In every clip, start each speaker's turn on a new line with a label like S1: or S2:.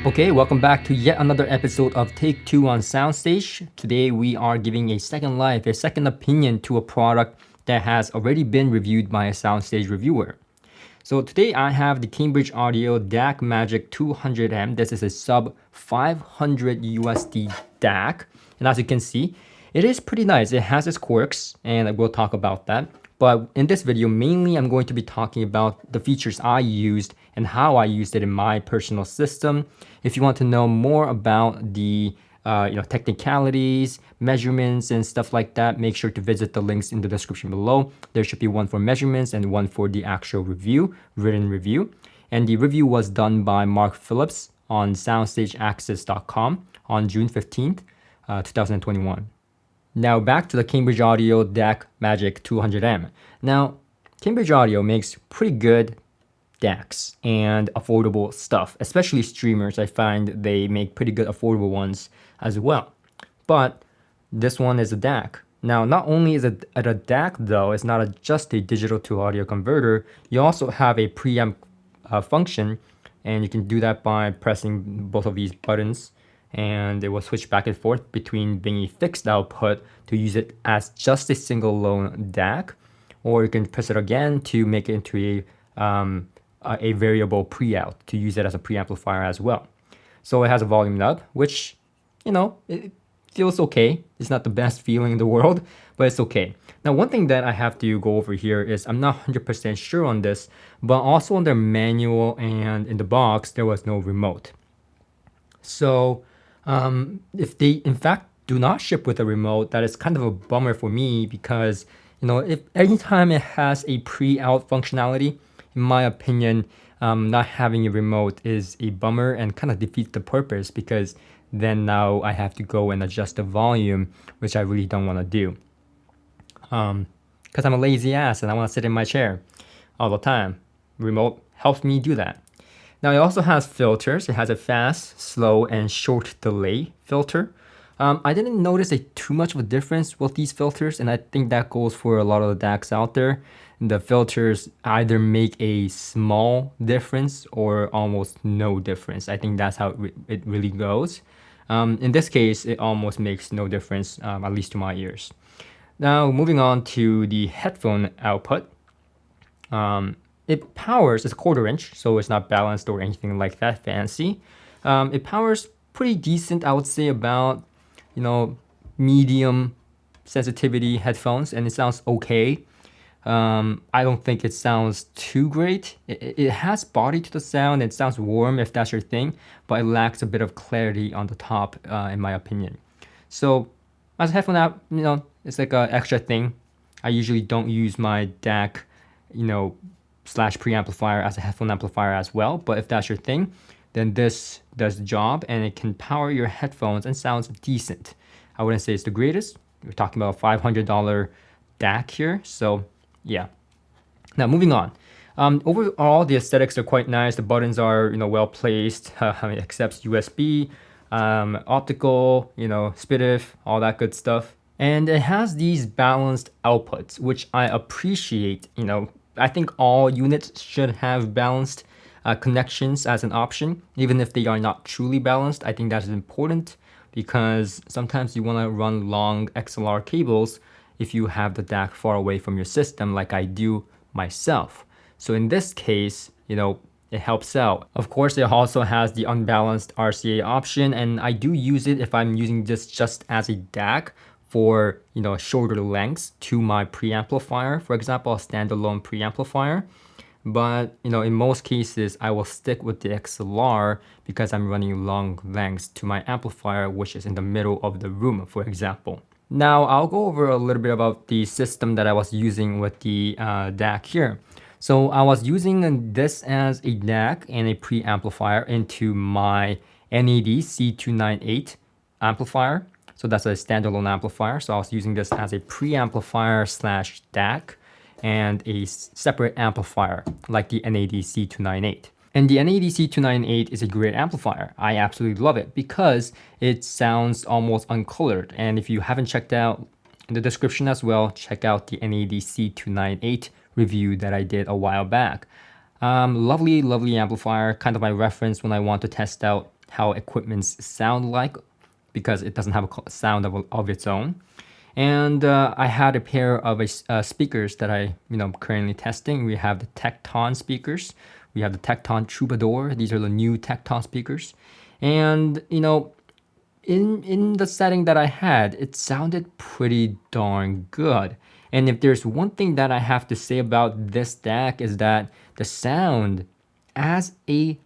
S1: Okay, welcome back to yet another episode of Take 2 on SoundStage. Today we are giving a second life, a second opinion to a product that has already been reviewed by a SoundStage reviewer. So today I have the Cambridge Audio DacMagic 200M. This is a sub 500 USD DAC. And as you can see, it is pretty nice. It has its quirks and we'll talk about that. But in this video, mainly I'm going to be talking about the features I used and how I used it in my personal system. If you want to know more about the technicalities, measurements, and stuff like that, make sure to visit the links in the description below. There should be one for measurements and one for the actual written review. And the review was done by Mark Phillips on soundstageaccess.com on June 15th, 2021. Now back to the Cambridge Audio DacMagic 200M. Now, Cambridge Audio makes pretty good DACs and affordable stuff, especially streamers. I find they make pretty good affordable ones as well. But this one is a DAC. Now, not only is it a DAC though, it's not just a digital to audio converter, you also have a preamp function, and you can do that by pressing both of these buttons, and it will switch back and forth between being a fixed output to use it as just a single lone DAC, or you can press it again to make it into a variable pre-out to use it as a preamplifier as well. So it has a volume knob, which, it feels okay. It's not the best feeling in the world, but it's okay. Now, one thing that I have to go over here is I'm not 100% sure on this, but also on their manual and in the box, there was no remote. So if they in fact do not ship with a remote, that is kind of a bummer for me because, if anytime it has a pre-out functionality, in my opinion, not having a remote is a bummer and kind of defeats the purpose, because then now I have to go and adjust the volume, which I really don't want to do. Because I'm a lazy ass and I want to sit in my chair all the time. Remote helps me do that. Now it also has filters. It has a fast, slow, and short delay filter. I didn't notice too much of a difference with these filters, and I think that goes for a lot of the DACs out there. The filters either make a small difference or almost no difference. I think that's how it really goes. In this case, it almost makes no difference, at least to my ears. Now, moving on to the headphone output. It powers, it's a 1/4 inch, so it's not balanced or anything like that fancy. It powers pretty decent, I would say, about, medium sensitivity headphones, and it sounds okay. I don't think it sounds too great. It has body to the sound. It sounds warm if that's your thing, but it lacks a bit of clarity on the top, in my opinion. So as a headphone app, it's like an extra thing. I usually don't use my DAC, slash preamplifier as a headphone amplifier as well. But if that's your thing, then this does the job, and it can power your headphones and sounds decent. I wouldn't say it's the greatest. We're talking about a $500 DAC here. So yeah. Now moving on. Overall, the aesthetics are quite nice. The buttons are, well placed. It accepts USB, optical, SPDIF, all that good stuff. And it has these balanced outputs, which I appreciate. I think all units should have balanced connections as an option, even if they are not truly balanced. I think that is important because sometimes you want to run long XLR cables if you have the DAC far away from your system, like I do myself. So in this case, it helps out. Of course, it also has the unbalanced RCA option, and I do use it if I'm using this just as a DAC for shorter lengths to my preamplifier, for example, a standalone preamplifier. But in most cases, I will stick with the XLR because I'm running long lengths to my amplifier, which is in the middle of the room, for example. Now I'll go over a little bit about the system that I was using with the DAC here. So I was using this as a DAC and a preamplifier into my NAD C298 amplifier. So that's a standalone amplifier. So I was using this as a preamplifier slash DAC and a separate amplifier like the NAD C298. And the NAD C298 is a great amplifier. I absolutely love it because it sounds almost uncolored. And if you haven't checked out in the description as well, check out the NAD C298 review that I did a while back. Lovely amplifier, kind of my reference when I want to test out how equipments sound like, because it doesn't have a sound of its own. And I had a pair of speakers that I currently testing. We have the Tecton speakers. We have the Tecton Troubadour. These are the new Tecton speakers. And in the setting that I had, it sounded pretty darn good. And if there's one thing that I have to say about this DAC is that the sound as a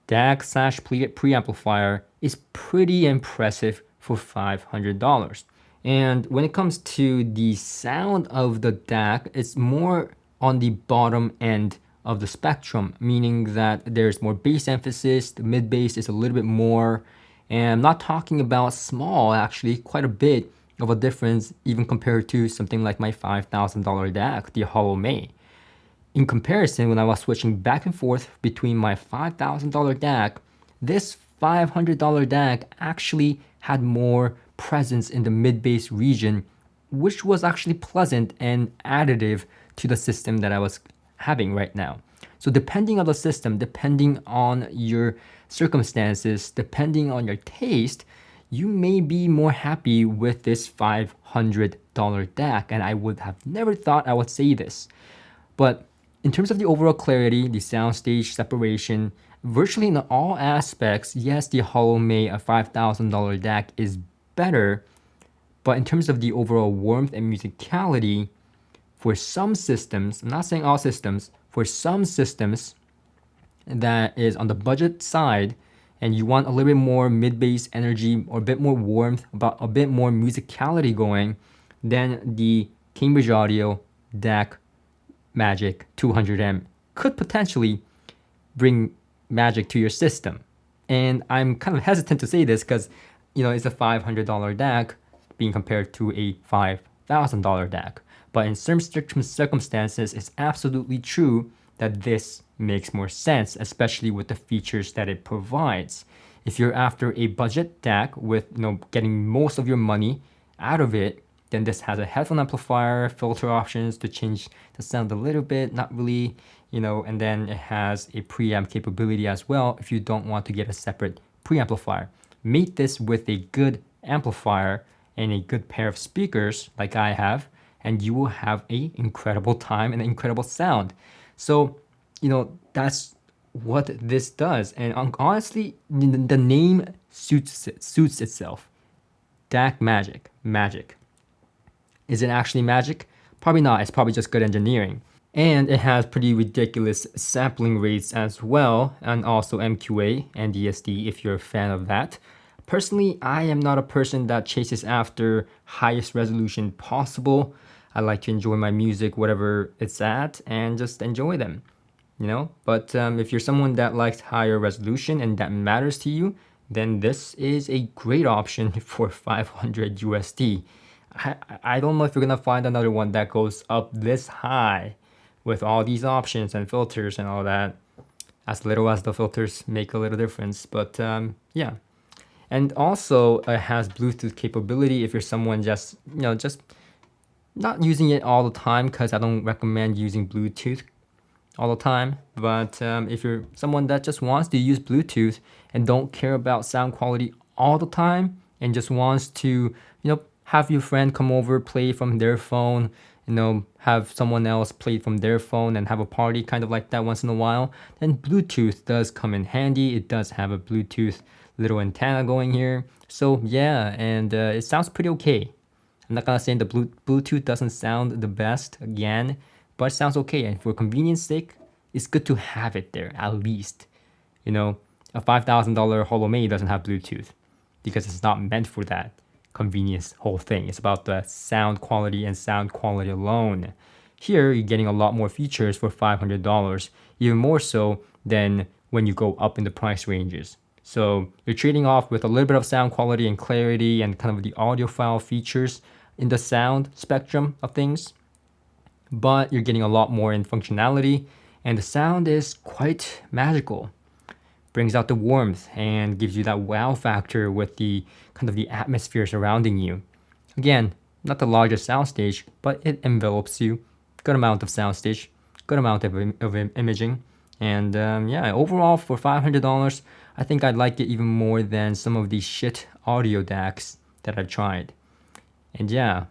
S1: DAC / preamplifier is pretty impressive for $500. And when it comes to the sound of the DAC, it's more on the bottom end of the spectrum, meaning that there's more bass emphasis, the mid bass is a little bit more, and I'm not talking about small, actually, quite a bit of a difference even compared to something like my $5,000 DAC, the Hollow May. In comparison, when I was switching back and forth between my $5,000 DAC, this $500 DAC actually had more presence in the mid-bass region, which was actually pleasant and additive to the system that I was having right now. So depending on the system, depending on your circumstances, depending on your taste, you may be more happy with this $500 DAC, and I would have never thought I would say this. But in terms of the overall clarity, the soundstage separation, virtually in all aspects, yes, the Hollow May, a $5,000 DAC is better, but in terms of the overall warmth and musicality, for some systems, I'm not saying all systems, for some systems that is on the budget side and you want a little bit more mid-bass energy or a bit more warmth, about a bit more musicality going, then the Cambridge Audio DacMagic 200M could potentially bring magic to your system. And I'm kind of hesitant to say this because it's a $500 DAC being compared to a $5,000 DAC. But in certain circumstances, it's absolutely true that this makes more sense, especially with the features that it provides. If you're after a budget DAC with getting most of your money out of it, then this has a headphone amplifier, filter options to change the sound a little bit, not really, and then it has a preamp capability as well if you don't want to get a separate preamplifier. Mate this with a good amplifier and a good pair of speakers like I have, and you will have an incredible time and an incredible sound. So, that's what this does. And honestly, the name suits itself. DacMagic, magic. Is it actually magic? Probably not. It's probably just good engineering. And it has pretty ridiculous sampling rates as well, and also MQA and DSD if you're a fan of that. Personally, I am not a person that chases after highest resolution possible. I like to enjoy my music, whatever it's at, and just enjoy them, But if you're someone that likes higher resolution and that matters to you, then this is a great option for 500 USD. I don't know if you're gonna find another one that goes up this high with all these options and filters and all that. As little as the filters make a little difference, but yeah. And also it has Bluetooth capability if you're someone just not using it all the time, because I don't recommend using Bluetooth all the time. But if you're someone that just wants to use Bluetooth and don't care about sound quality all the time and just wants to, have your friend come over, play from their phone, have someone else play from their phone and have a party kind of like that once in a while, then Bluetooth does come in handy. It does have a Bluetooth little antenna going here. So yeah, and it sounds pretty okay. I'm not gonna say the Bluetooth doesn't sound the best again, but it sounds okay. And for convenience sake, it's good to have it there at least. A $5,000 Hollow May doesn't have Bluetooth because it's not meant for that convenience whole thing. It's about the sound quality and sound quality alone. Here, you're getting a lot more features for $500, even more so than when you go up in the price ranges. So you're trading off with a little bit of sound quality and clarity and kind of the audiophile features in the sound spectrum of things, but you're getting a lot more in functionality, and the sound is quite magical. Brings out the warmth and gives you that wow factor with the kind of the atmosphere surrounding you. Again, not the largest soundstage, but it envelops you. Good amount of soundstage, good amount of imaging, And yeah, overall for $500, I think I'd like it even more than some of these shit audio DACs that I tried. And yeah,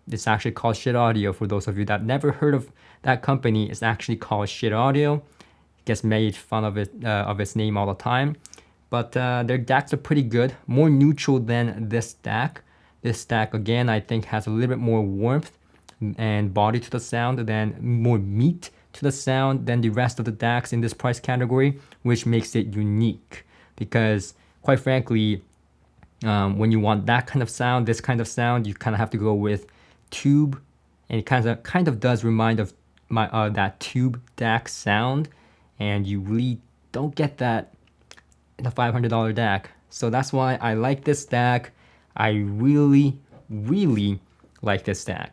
S1: it's actually called Shit Audio. For those of you that never heard of that company, it's actually called Shit Audio. It gets made fun of it of its name all the time. But their DACs are pretty good, more neutral than this DAC. This DAC, again, I think has a little bit more warmth and body to the sound, than more meat to the sound than the rest of the DACs in this price category, which makes it unique. Because quite frankly, when you want that kind of sound, this kind of sound, you kind of have to go with tube, and it kind of does remind of my that tube DAC sound, and you really don't get that in a $500 DAC. So that's why I like this DAC. I really, really like this DAC.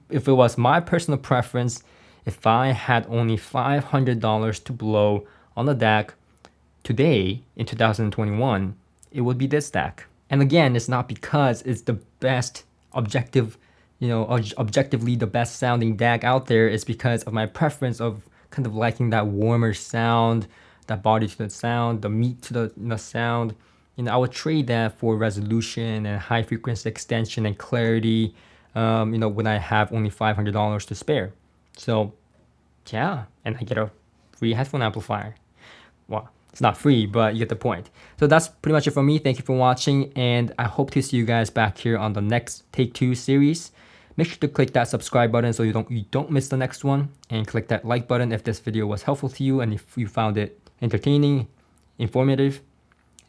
S1: If it was my personal preference, if I had only $500 to blow on the DAC today in 2021, it would be this DAC. And again, it's not because it's the best objectively the best sounding DAC out there. It's because of my preference of kind of liking that warmer sound, that body to the sound, the meat to the sound. I would trade that for resolution and high frequency extension and clarity, when I have only $500 to spare. So yeah, and I get a free headphone amplifier. Well, it's not free, but you get the point. So that's pretty much it for me. Thank you for watching, and I hope to see you guys back here on the next Take 2 series. Make sure to click that subscribe button so you don't miss the next one, and click that like button if this video was helpful to you and if you found it entertaining, informative,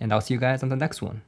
S1: and I'll see you guys on the next one.